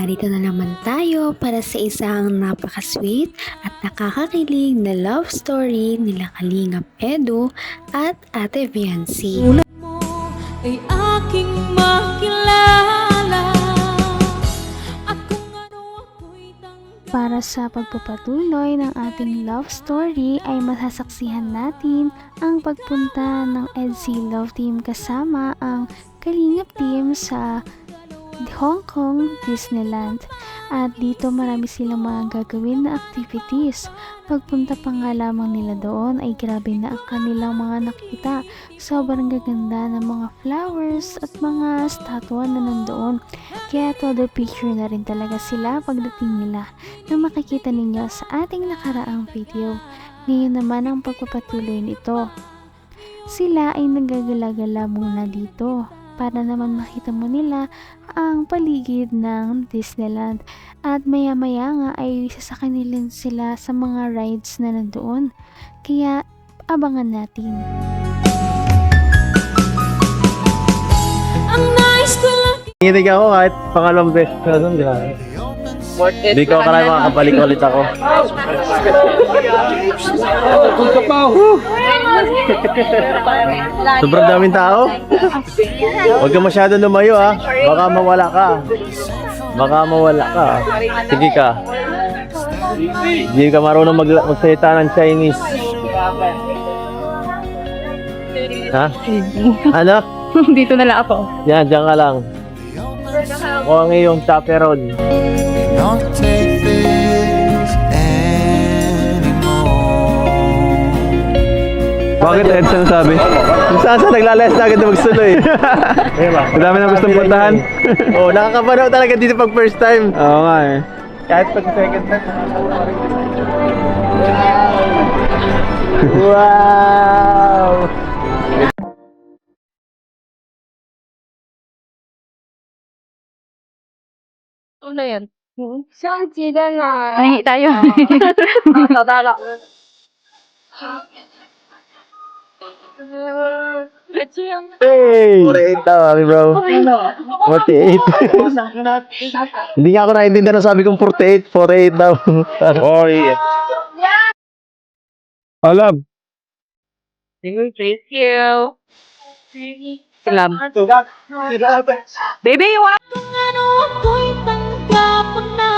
narito na naman tayo para sa isang napaka-sweet at nakakakilig na love story nila Kalingap Edu at Ate Viancy. Mo ay aking makilala at kung ano ako'y tanggap. Para sa pagpapatuloy ng ating love story ay masasaksihan natin ang pagpunta ng EDC Love Team kasama ang Kalingap Team sa Hong Kong Disneyland. At dito marami silang mga gagawin na activities. Pagpunta pa nga lamang nila doon ay grabe na ang kanilang mga nakita. Sobrang gaganda ng mga flowers at mga statwa na nandoon. Kaya todo picture na rin talaga sila pagdating nila na makikita ninyo sa ating nakaraang video. Ngayon naman ang pagpapatuloy nito. Sila ay nagagala-gala muna dito para naman makita mo nila ang paligid ng Disneyland. At maya-maya nga ay sasakay nila sila sa mga rides na nandoon. Kaya abangan natin. Ang nais ko lang Nginig ako kahit pangalawang beses na doon, di ba? Hindi ko akala makakabalik ulit ako. Sobrang daming tao. Huwag ka masyado lumayo ha. Baka mawala ka. Baka mawala ka. Sige ka. Hindi ka marunong magsalita ng Chinese. Ha? Ano? Dito na lang ako. Yan, dyan ka lang. Ako ang iyong chaperon. Don't take this anymore. Bakit Ed? Saan sabi? Kung saan naglalayas na agad na magsuloy. Ang dami na gustong puntahan. Oo, nakakapanaw talaga dito pag first time. Oo nga eh. Kahit pag second time. Wow! Ano yan? Nahingi tayo. Hey! 48 daw, kami bro. 48. Hindi nga ako naiintindihan na sabi kong 48. 48 daw. 48. Alam. Thank you. Salam. Baby, you want? kung ano ako'y tanggap mo na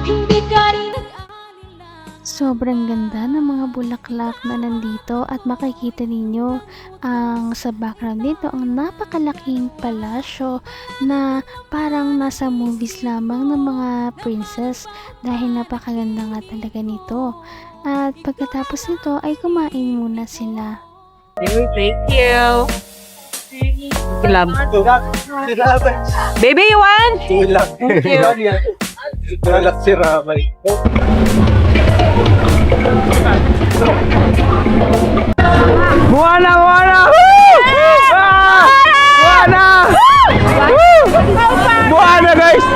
hindi ka rin nag-alala. Sobrang ganda ng mga bulaklak na nandito at makikita ninyo ang sa background nito ang napakalaking palasyo na parang nasa movies lamang ng mga princess dahil napakaganda nga talaga nito. At pagkatapos nito ay kumain muna sila. Thank you. Salam. Baby, you want? Thank you. Galak si Ramay. Buwana! Buwana! Buwana! Buwana guys!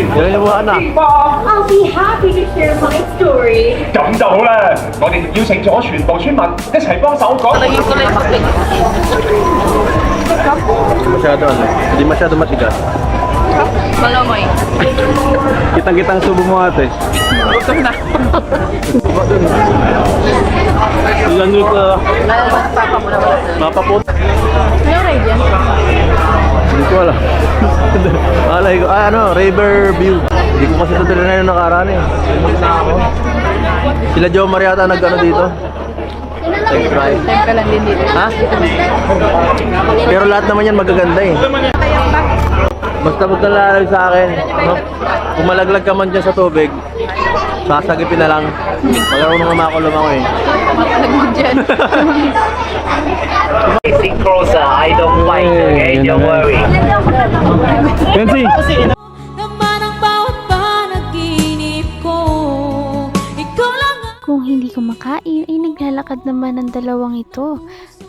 Yan yung buwana. I'll be happy to share my story. 咁就好啦！我哋邀請咗全部村民一齊幫手講。 Masyado ano? Hindi masyado matigas. Malamoy. Kitang-kitang subo mo ate. Gutom na. Ilan yung mapapot? Ano ride yan? Hindi ko alam. Alay ko, River View. Hindi ko kasi ito na yung nakaraan eh. Sila Joe Mariata nag-ano dito. Try. Time ka lang din dito. Ha? Pero lahat naman yan magaganda eh. Basta huwag kang lalag sa akin. No? Kung malaglag ka man dyan sa tubig, sasagipin na lang. Magkaroon ng makulong ako eh. Nagmag dyan. Sing closer, I don't fight, okay? Don't worry. Kenzie! Naman ang bawat panaginip ko. Ikaw lang ang Kung hindi kumakain ay naglalakad naman ang dalawang ito.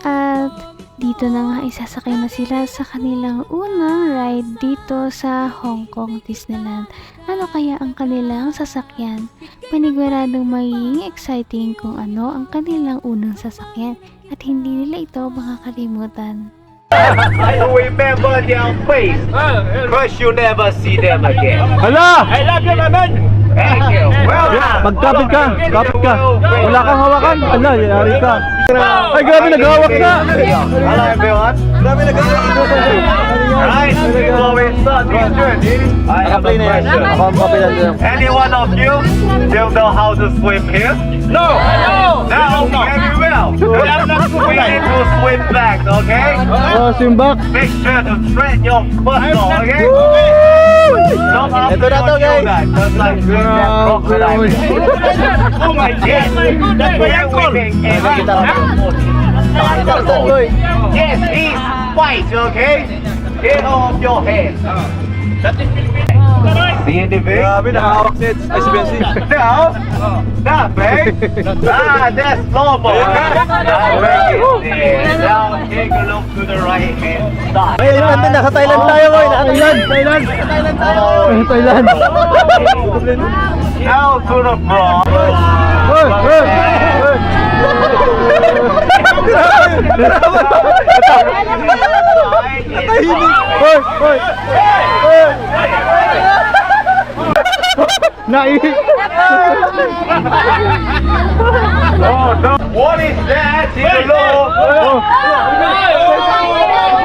At Dito na nga isasakay na sila sa kanilang unang ride dito sa Hong Kong Disneyland. Ano kaya ang kanilang sasakyan? Paniguradong magiging exciting kung ano ang kanilang unang sasakyan at hindi nila ito makakalimutan. I remember their face, but you never see them again. Hala! I love you, my man. Thank you. Well done. Magkapit ka! Kapit ka! Wala kang hawakan! Ala, yari ka! Ay, grabe, naghawak na! Hello, everyone. Grabe, naghawak na! Right, before we start this journey, I have a question. Ako ang kapitan dyan. Any one of you still know how to swim here? No! No! Very well. We need to swim back, okay? Oh, simbak! Make sure to straighten your muscle, okay? Don't ask Ito na to, guys. Just like crocodile. Oh my God! That's my ankle! Yes, please fight, okay? Get off your head. See anything? Grabe, nakahawak net. Ay, si Bensi. No, nothing. That's normal. Now take a look to the right hand side. Ay, ayun, nasa Thailand tayo, boy. Thailand! Thailand! Now to the front. Oh, no. What is that? Hello.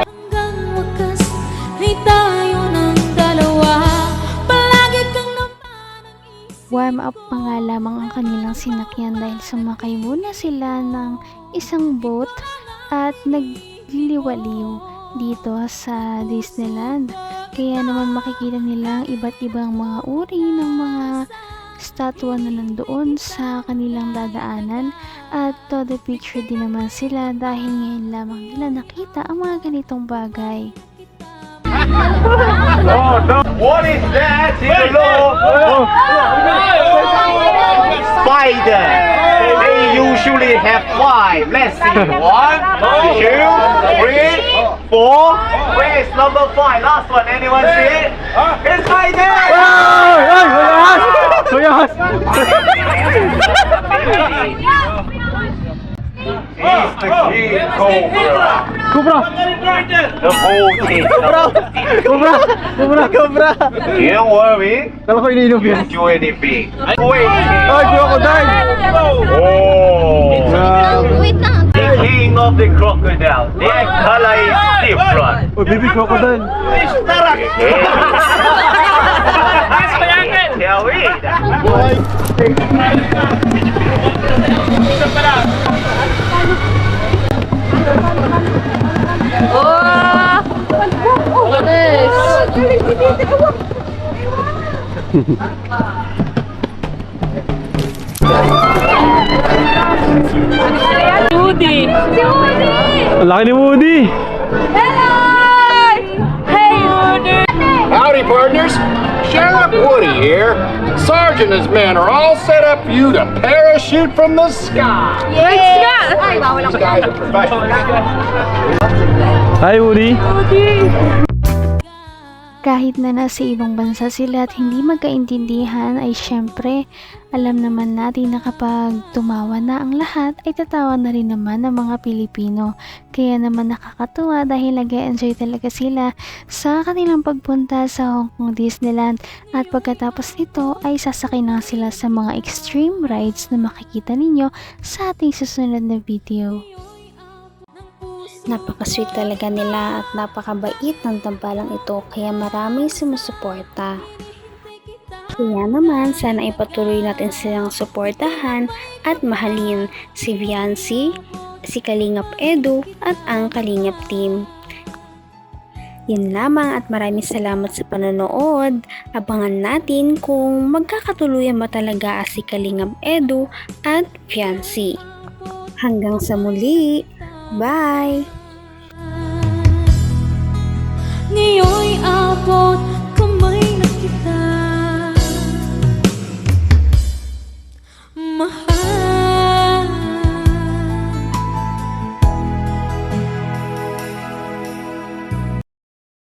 Hanggang wakas ay tayo ng dalawa. Palagi kang naman. Warm up pa nga lamang ang kanilang sinakyan dahil sumakay muna sila ng isang boat at nagliliwaliw dito sa Disneyland. Kaya naman makikita nila ang iba't ibang mga uri ng mga statwa na nandoon sa kanilang dadaanan at todo picture din naman sila dahil ngayon lamang nila nakita ang mga ganitong bagay. Oh, no. What is that? Hello. Spider. They usually have 5. Let's see. 1, 2, 3, 4. Where is number 5? Last one. Anyone see it? It's right there. He's the king cobra. Cobra! The whole team. Cobra! Don't worry. Kala ko iniinom yan. Don't do anything. Wait. Ay, crocodile! Oh. Wait lang. The king of the crocodile. Their color is different. Oh, baby crocodile! Yeah, wait. Woody! Ang laki ni Woody! Howdy, partners. Sheriff Woody here. Sergeant and his men are all set up for you to parachute from the sky. These guys are professionals. Hi, Woody! Kahit na nasa ibang bansa sila at hindi magkaintindihan ay syempre alam naman natin na kapag tumawa na ang lahat ay tatawa na rin naman ng mga Pilipino. Kaya naman nakakatuwa dahil nag-enjoy talaga sila sa kanilang pagpunta sa Hong Kong Disneyland at pagkatapos nito ay sasakay na sila sa mga extreme rides na makikita ninyo sa ating susunod na video. Napaka-sweet talaga nila at napakabait ng tambalang ito kaya maraming sumusuporta. Kaya naman sana ipatuloy natin silang suportahan at mahalin si Viancy, si Kalingap Edu at ang Kalingap team. Yun lamang at maraming salamat sa panonood. Abangan natin kung magkakatuluyan ba talaga si Kalingap Edu at Viancy. Hanggang sa muli! Bye! Ngayon'y abot kamay na kita.